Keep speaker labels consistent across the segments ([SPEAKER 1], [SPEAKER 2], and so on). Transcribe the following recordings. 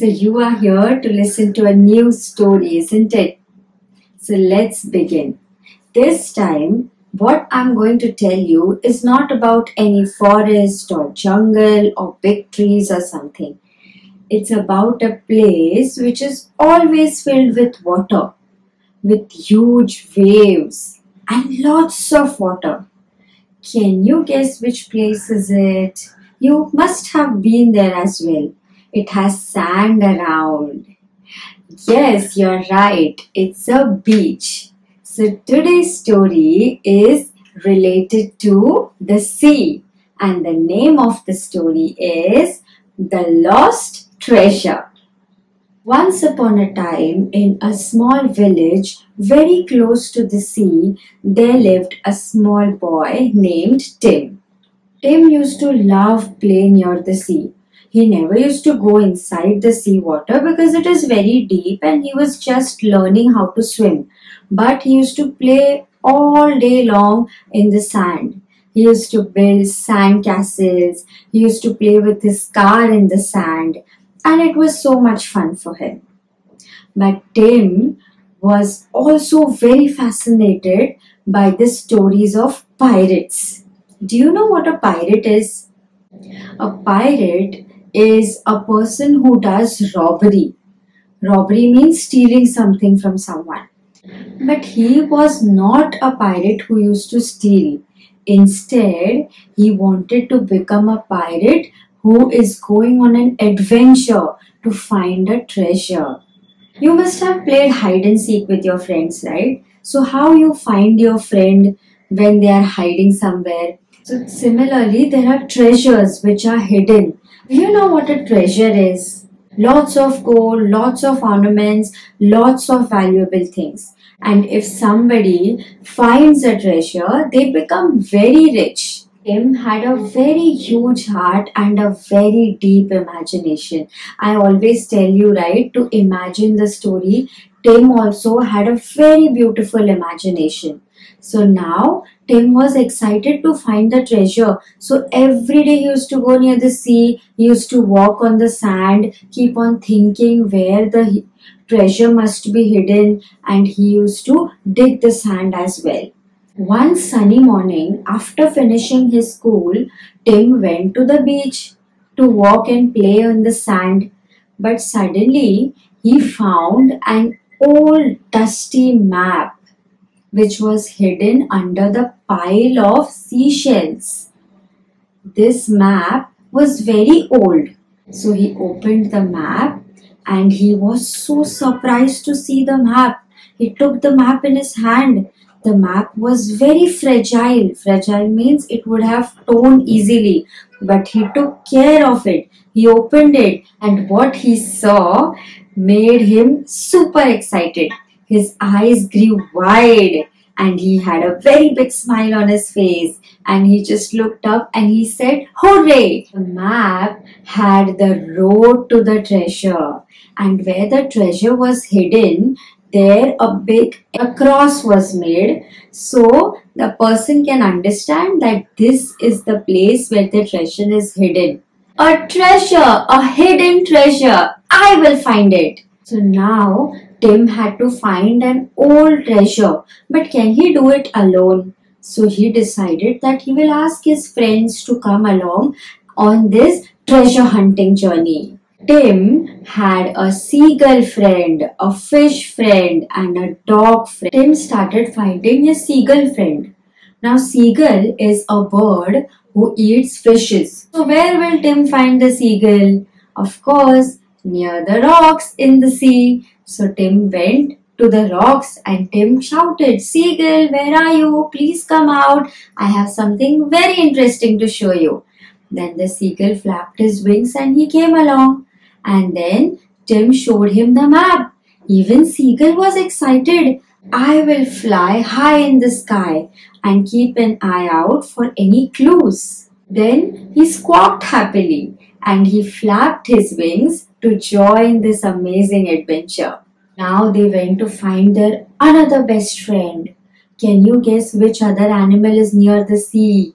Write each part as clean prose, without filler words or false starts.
[SPEAKER 1] So you are here to listen to a new story, isn't it? So let's begin. This time, what I'm going to tell you is not about any forest or jungle or big trees or something. It's about a place which is always filled with water, with huge waves and lots of water. Can you guess which place is it? You must have been there as well. It has sand around. Yes, you're right. It's a beach. So today's story is related to the sea, and the name of the story is The Lost Treasure. Once upon a time, in a small village very close to the sea, there lived a small boy named Tim. Tim used to love playing near the sea. He never used to go inside the sea water because it is very deep and he was just learning how to swim. But he used to play all day long in the sand. He used to build sand castles. He used to play with his car in the sand. And it was so much fun for him. But Tim was also very fascinated by the stories of pirates. Do you know what a pirate is? A pirate is a person who does robbery. Robbery means stealing something from someone. But he was not a pirate who used to steal. Instead, he wanted to become a pirate who is going on an adventure to find a treasure. You must have played hide and seek with your friends, right? So how you find your friend when they are hiding somewhere? So similarly, there are treasures which are hidden. Do you know what a treasure is? Lots of gold, lots of ornaments, lots of valuable things. And if somebody finds a treasure, they become very rich. Tim had a very huge heart and a very deep imagination. I always tell you, right, to imagine the story. Tim also had a very beautiful imagination. So now Tim was excited to find the treasure. So every day he used to go near the sea, he used to walk on the sand, keep on thinking where the treasure must be hidden, and he used to dig the sand as well. One sunny morning, after finishing his school, Tim went to the beach to walk and play on the sand. But suddenly, he found an old dusty map which was hidden under the pile of seashells. This map was very old. So he opened the map and he was so surprised to see the map. He took the map in his hand. The map was very fragile. Fragile means it would have torn easily, but he took care of it. He opened it, and what he saw made him super excited. His eyes grew wide and he had a very big smile on his face, and he just looked up and he said, "Hooray!" The map had the road to the treasure, and where the treasure was hidden, there a cross was made, so the person can understand that this is the place where the treasure is hidden. A treasure, a hidden treasure. I will find it. So now Tim had to find an old treasure, but can he do it alone? So he decided that he will ask his friends to come along on this treasure hunting journey. Tim had a seagull friend, a fish friend, and a dog friend. Tim started finding his seagull friend. Now, seagull is a bird who eats fishes. So, where will Tim find the seagull? Of course, near the rocks in the sea. So, Tim went to the rocks and Tim shouted, "Seagull, where are you? Please come out. I have something very interesting to show you." Then the seagull flapped his wings and he came along. And then Tim showed him the map. Even Seagull was excited. "I will fly high in the sky and keep an eye out for any clues." Then he squawked happily and he flapped his wings to join this amazing adventure. Now they went to find their another best friend. Can you guess which other animal is near the sea?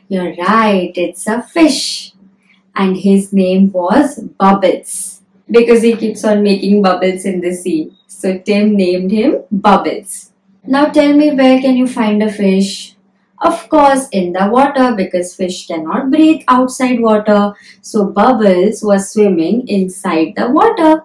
[SPEAKER 1] You're right, it's a fish. And his name was Bubbles. because he keeps on making bubbles in the sea. So Tim named him Bubbles. Now tell me, where can you find a fish? Of course, in the water, because fish cannot breathe outside water. So Bubbles was swimming inside the water.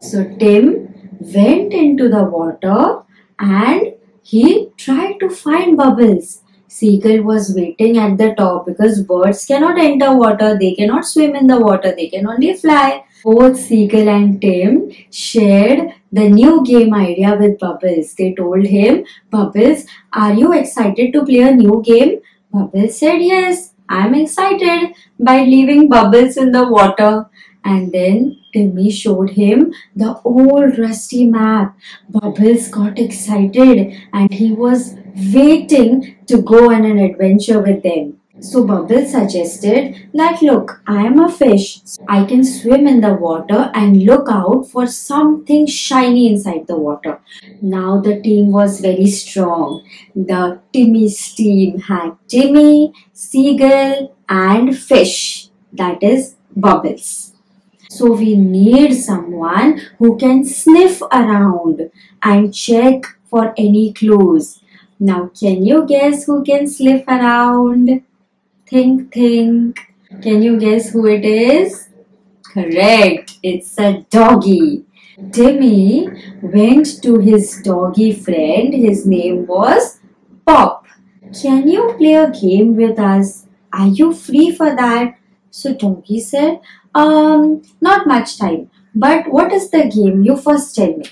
[SPEAKER 1] So Tim went into the water and he tried to find Bubbles. Seagull was waiting at the top because birds cannot enter water, they cannot swim in the water, they can only fly. Both Seagull and Tim shared the new game idea with Bubbles. They told him, Bubbles, are you excited to play a new game? Bubbles said, yes, I'm excited, by leaving Bubbles in the water. And then Timmy showed him the old rusty map. Bubbles got excited and he was waiting to go on an adventure with them. So Bubbles suggested that, look, I am a fish. I can swim in the water and look out for something shiny inside the water. Now the team was very strong. The Timmy's team had Timmy, Seagull and Fish. That is Bubbles. So we need someone who can sniff around and check for any clues. Now can you guess who can sniff around? Think. Can you guess who it is? Correct. It's a doggy. Timmy went to his doggy friend. His name was Pop. Can you play a game with us? Are you free for that? So doggy said, not much time. But what is the game? You first tell me.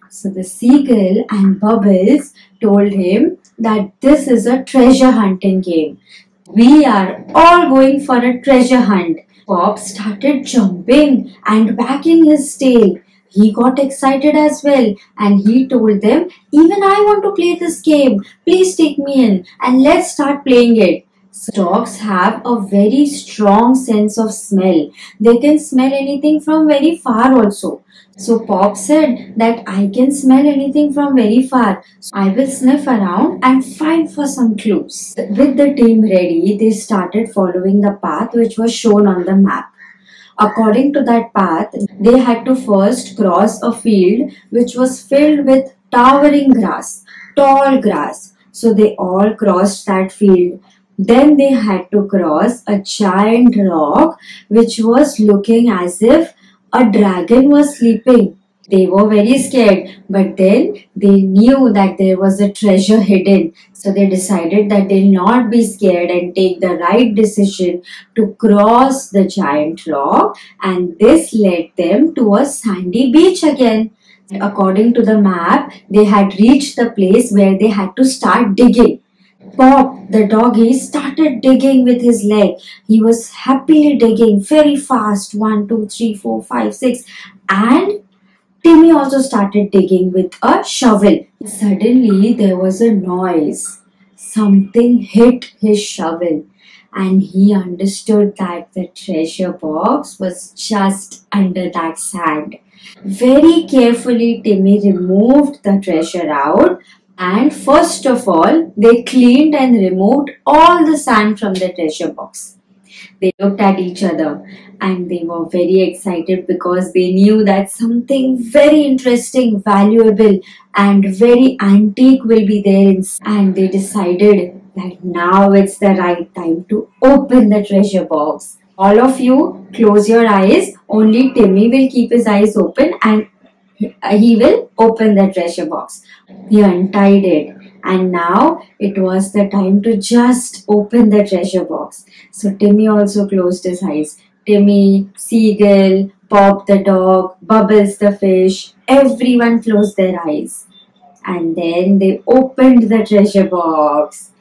[SPEAKER 1] So the Seagull and Bubbles told him that this is a treasure hunting game. We are all going for a treasure hunt. Bob started jumping and wagging his tail. He got excited as well and he told them, even I want to play this game. Please take me in and let's start playing it. So dogs have a very strong sense of smell. They can smell anything from very far also. So Pop said that I can smell anything from very far. So I will sniff around and find for some clues. With the team ready, they started following the path which was shown on the map. According to that path, they had to first cross a field which was filled with towering grass, tall grass. So they all crossed that field. Then they had to cross a giant rock which was looking as if a dragon was sleeping. They were very scared, but then they knew that there was a treasure hidden. So they decided that they'll not be scared and take the right decision to cross the giant rock, and this led them to a sandy beach again. According to the map, they had reached the place where they had to start digging. Pop, the doggy, started digging with his leg. He was happily digging very fast. 1, 2, 3, 4, 5, 6. And Timmy also started digging with a shovel. Suddenly, there was a noise. Something hit his shovel. And he understood that the treasure box was just under that sand. Very carefully, Timmy removed the treasure out. And first of all, they cleaned and removed all the sand from the treasure box. They looked at each other and they were very excited because they knew that something very interesting, valuable and very antique will be there inside. And they decided that now it's the right time to open the treasure box. All of you close your eyes. Only Timmy will keep his eyes open and he will open the treasure box. He untied it and now it was the time to just open the treasure box. So Timmy also closed his eyes. Timmy, Seagull, Pop the dog, Bubbles the fish, everyone closed their eyes. And then they opened the treasure box.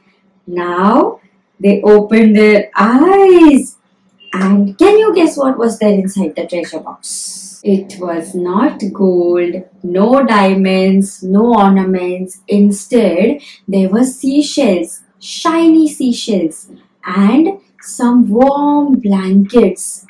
[SPEAKER 1] Now they opened their eyes. And can you guess what was there inside the treasure box? It was not gold, no diamonds, no ornaments. Instead, there were seashells, shiny seashells, and some warm blankets.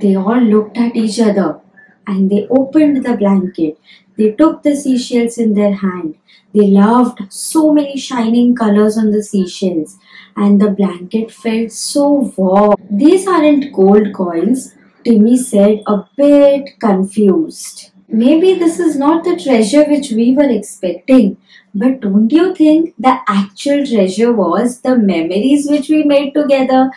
[SPEAKER 1] They all looked at each other and they opened the blanket. They took the seashells in their hand. They loved so many shining colors on the seashells, and the blanket felt so warm. These aren't gold coins. Timmy said, a bit confused. Maybe this is not the treasure which we were expecting. But don't you think the actual treasure was the memories which we made together?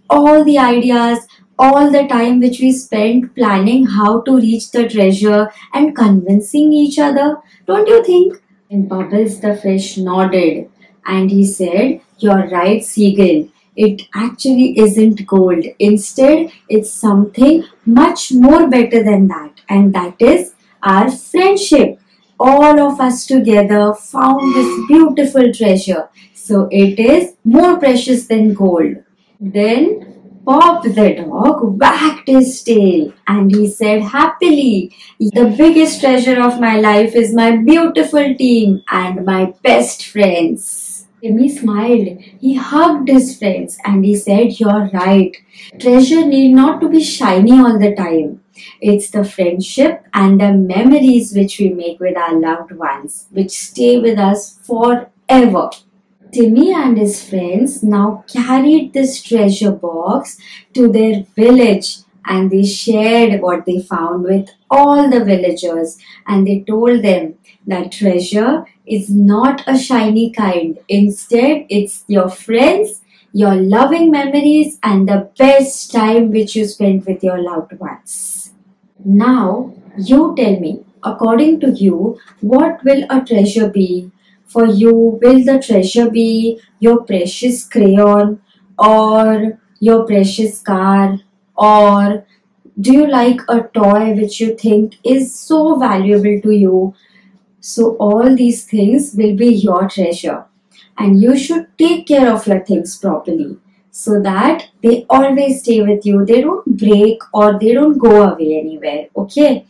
[SPEAKER 1] All the ideas, all the time which we spent planning how to reach the treasure and convincing each other. Don't you think? And Bubbles the fish nodded and he said, "You're right, Seagull. It actually isn't gold. Instead, it's something much more better than that. And that is our friendship. All of us together found this beautiful treasure. So it is more precious than gold." Then Bob the dog wagged his tail and he said happily, "The biggest treasure of my life is my beautiful team and my best friends." Timmy smiled. He hugged his friends and he said, "You're right. Treasure need not to be shiny all the time. It's the friendship and the memories which we make with our loved ones, which stay with us forever." Timmy and his friends now carried this treasure box to their village and they shared what they found with all the villagers and they told them that treasure is not a shiny kind. Instead, it's your friends, your loving memories and the best time which you spent with your loved ones. Now, you tell me, according to you, what will a treasure be? For you, will the treasure be your precious crayon or your precious car? Or do you like a toy which you think is so valuable to you? So, all these things will be your treasure. And you should take care of your things properly so that they always stay with you. They don't break or they don't go away anywhere. Okay?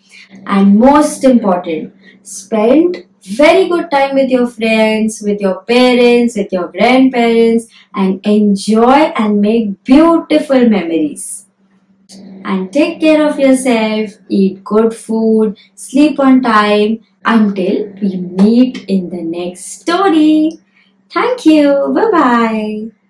[SPEAKER 1] And most important, spend very good time with your friends, with your parents, with your grandparents, and enjoy and make beautiful memories. And take care of yourself, eat good food, sleep on time until we meet in the next story. Thank you. Bye bye.